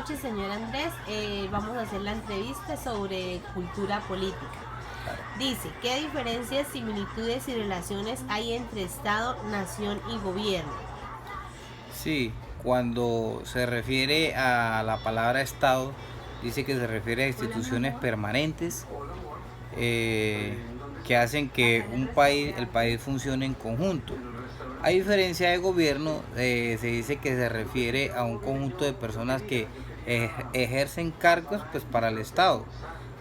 noches, señor Andrés. Vamos a hacer la entrevista sobre cultura política. Dice, ¿qué diferencias, similitudes y relaciones hay entre Estado, nación y gobierno? Sí, cuando se refiere a la palabra Estado, dice que se refiere a instituciones permanentes eh, que hacen que el país funcione en conjunto. A diferencia de gobierno, se dice que se refiere a un conjunto de personas que ejercen cargos pues para el Estado,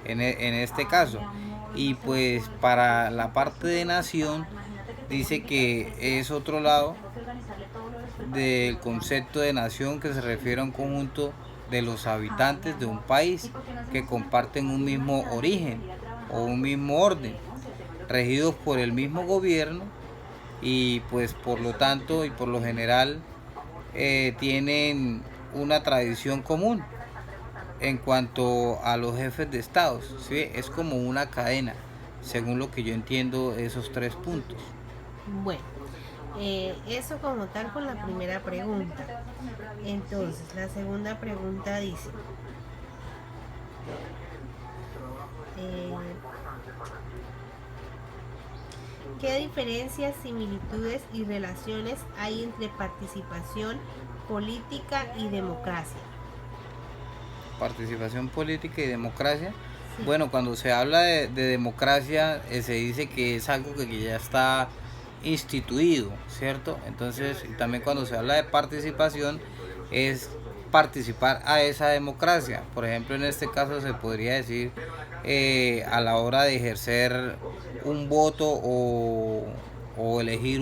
en este caso. Y pues para la parte de nación, dice que es otro lado del concepto de nación, que se refiere a un conjunto de los habitantes de un país que comparten un mismo origen o un mismo orden, regidos por el mismo gobierno y pues por lo tanto y por lo general tienen una tradición común en cuanto a los jefes de estados, ¿sí? Es como una cadena, según lo que yo entiendo esos tres puntos. Bueno, eso como tal con la primera pregunta. Entonces, la segunda pregunta dice, eh, ¿qué diferencias, similitudes y relaciones hay entre participación política y democracia? Participación política y democracia. Sí. Bueno, cuando se habla de democracia, se dice que es algo que ya está instituido, ¿cierto? Entonces, también cuando se habla de participación, es participar a esa democracia. Por ejemplo, en este caso se podría decir a la hora de ejercer un voto o elegir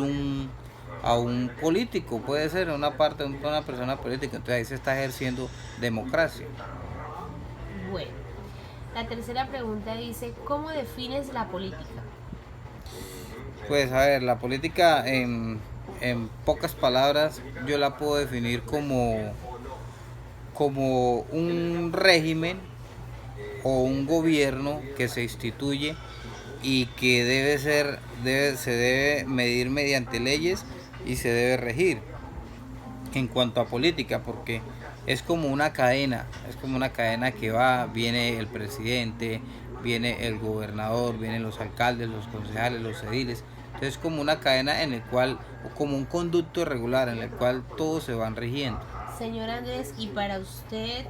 a un político, puede ser una parte de una persona política, entonces ahí se está ejerciendo democracia. Bueno, la tercera pregunta dice, ¿cómo defines la política? Pues a ver, la política en pocas palabras yo la puedo definir como un régimen o un gobierno que se instituye y que se debe medir mediante leyes y se debe regir en cuanto a política, porque es como una cadena que va, viene el presidente, viene el gobernador, vienen los alcaldes, los concejales, los ediles. Entonces es como una cadena en el cual, o como un conducto regular en el cual todos se van rigiendo. Señor Andrés, y para usted,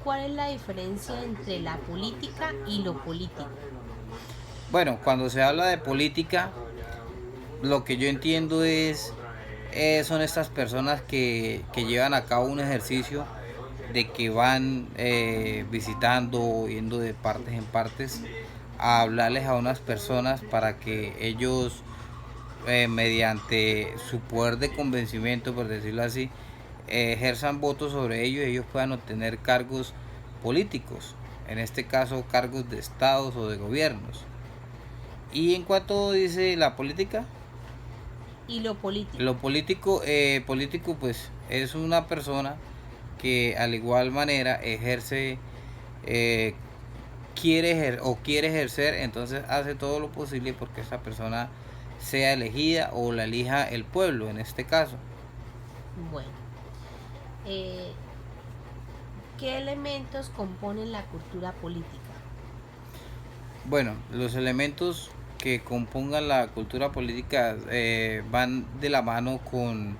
¿cuál es la diferencia entre la política y lo político? Bueno, cuando se habla de política, lo que yo entiendo son estas personas que llevan a cabo un ejercicio de que van visitando, yendo de partes en partes, a hablarles a unas personas para que ellos, mediante su poder de convencimiento, por decirlo así, ejerzan votos sobre ellos y ellos puedan obtener cargos políticos, en este caso cargos de estados o de gobiernos. Y en cuanto dice la política, Y lo político. lo político pues es una persona que al igual manera ejerce, eh, quiere ejercer, entonces hace todo lo posible porque esa persona sea elegida o la elija el pueblo en este caso. Bueno, eh, ¿qué elementos componen la cultura política? Bueno, los elementos que compongan la cultura política van de la mano con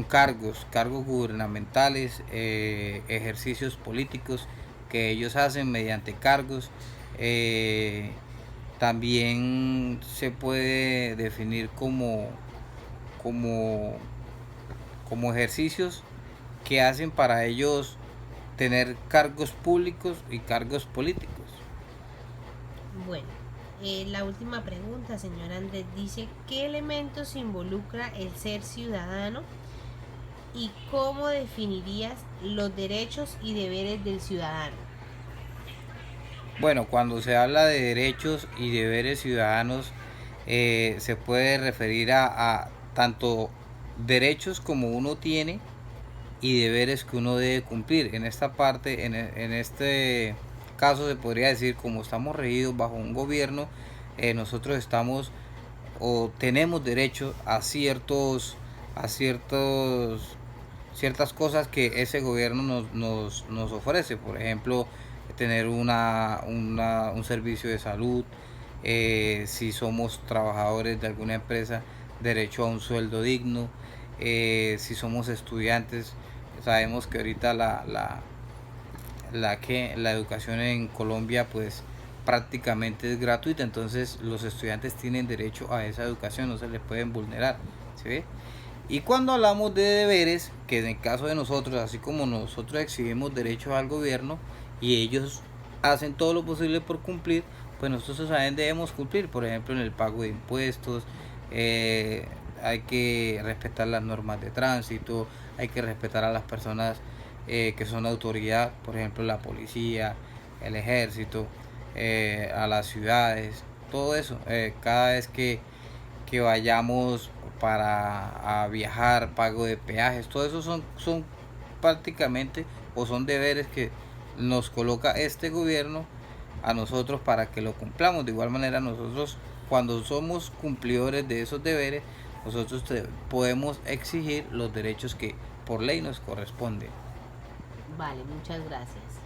cargos gubernamentales, ejercicios políticos que ellos hacen mediante cargos. eh, También se puede definir como, como ejercicios que hacen para ellos tener cargos públicos y cargos políticos. Bueno, la última pregunta, señor Andrés, dice, ¿qué elementos involucra el ser ciudadano y cómo definirías los derechos y deberes del ciudadano? Bueno, cuando se habla de derechos y deberes ciudadanos, se puede referir a tanto derechos como uno tiene y deberes que uno debe cumplir. En esta parte, en este caso se podría decir, como estamos regidos bajo un gobierno, nosotros estamos o tenemos derecho a ciertos ciertas cosas que ese gobierno nos ofrece. Por ejemplo, tener un servicio de salud, si somos trabajadores de alguna empresa, derecho a un sueldo digno, si somos estudiantes, sabemos que ahorita la educación en Colombia pues prácticamente es gratuita, entonces los estudiantes tienen derecho a esa educación, no se les pueden vulnerar, ¿sí ve? Y cuando hablamos de deberes, que en el caso de nosotros, así como nosotros exhibimos derechos al gobierno y ellos hacen todo lo posible por cumplir, pues nosotros también debemos cumplir, por ejemplo en el pago de impuestos, hay que respetar las normas de tránsito, hay que respetar a las personas que son autoridad, por ejemplo la policía, el ejército, a las ciudades, todo eso, cada vez que vayamos para a viajar, pago de peajes, todo eso son prácticamente o son deberes que nos coloca este gobierno a nosotros para que lo cumplamos. De igual manera nosotros cuando somos cumplidores de esos deberes, nosotros podemos exigir los derechos que por ley nos corresponden. Vale, muchas gracias.